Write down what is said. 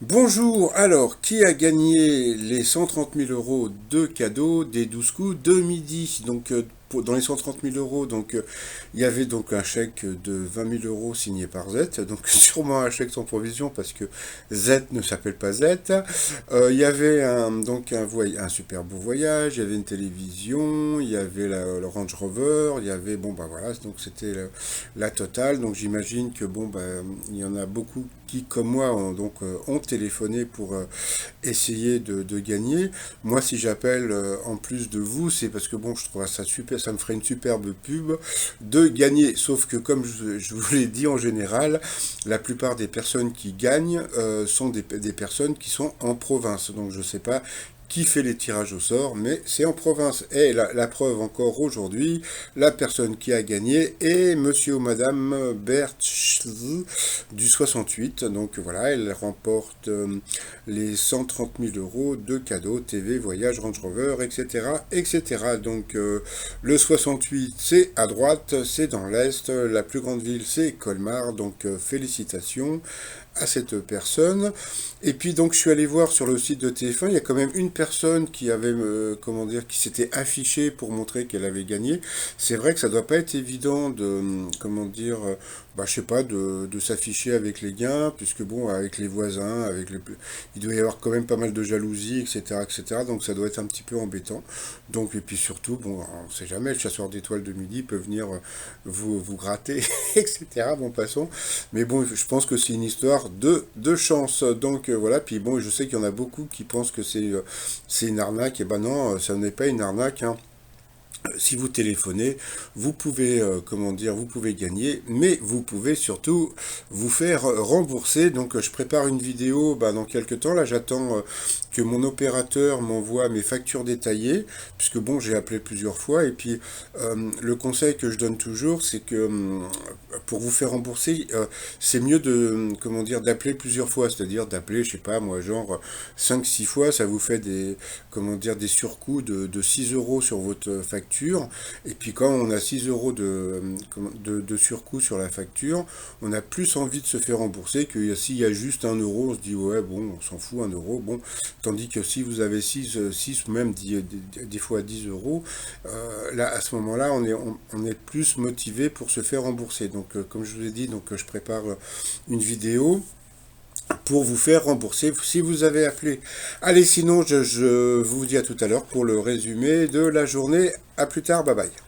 Bonjour, alors, qui a gagné les 130 000 euros de cadeaux des 12 coups de midi? Dans les 130 000 euros, il y avait donc un chèque de 20 000 euros signé par Z, donc sûrement un chèque sans provision parce que Z ne s'appelle pas Z. Il y avait un super beau voyage, il y avait une télévision, il y avait le Range Rover, il y avait, bon, bah voilà, donc c'était la totale. Donc j'imagine que, bon, bah, il y en a beaucoup qui, comme moi, ont téléphoné pour essayer de gagner. Moi, si j'appelle en plus de vous, c'est parce que bon, je trouve ça super, ça me ferait une superbe pub de gagner. Sauf que, comme je vous l'ai dit en général, la plupart des personnes qui gagnent sont des personnes qui sont en province. Donc, je sais pas qui fait les tirages au sort, mais c'est en province. Et la preuve encore aujourd'hui, la personne qui a gagné est monsieur ou madame Bertschl du 68. Donc voilà, elle remporte les 130 000 euros de cadeaux, TV, voyage, Range Rover, etc. etc. Le 68, c'est à droite, c'est dans l'Est. La plus grande ville, c'est Colmar. Félicitations à cette personne. Et puis donc je suis allé voir sur le site de TF1, il y a quand même une personne qui avait, comment dire, qui s'était affichée pour montrer qu'elle avait gagné. C'est vrai que ça doit pas être évident de, comment dire, bah, je sais pas, de s'afficher avec les gains, puisque bon, avec les voisins, il doit y avoir quand même pas mal de jalousie, etc., etc. Donc ça doit être un petit peu embêtant. Donc et puis surtout, bon, on sait jamais, le chasseur d'étoiles de midi peut venir vous gratter, etc. Bon, passons. Mais bon, je pense que c'est une histoire de chance. Voilà, puis bon, je sais qu'il y en a beaucoup qui pensent que c'est une arnaque. Et ben non, ça n'est pas une arnaque, hein. Si vous téléphonez, vous pouvez, comment dire, vous pouvez gagner, mais vous pouvez surtout vous faire rembourser. Je prépare une vidéo dans quelques temps. Là, j'attends que mon opérateur m'envoie mes factures détaillées, puisque bon, j'ai appelé plusieurs fois. Et puis, le conseil que je donne toujours, c'est que pour vous faire rembourser, c'est mieux comment dire, d'appeler plusieurs fois, c'est-à-dire d'appeler, je sais pas, moi, genre 5 6 fois, ça vous fait comment dire, des surcoûts de 6 euros sur votre facture. Et puis quand on a 6 euros de surcoût sur la facture, on a plus envie de se faire rembourser que s'il y a juste 1 euro, on se dit ouais, bon, on s'en fout, 1 euro. Bon, tandis que si vous avez 6 ou même des fois 10 euros, là, à ce moment-là, on est plus motivé pour se faire rembourser. Comme je vous ai dit, je prépare une vidéo pour vous faire rembourser si vous avez appelé. Allez, sinon, je vous dis à tout à l'heure pour le résumé de la journée. À plus tard, bye bye.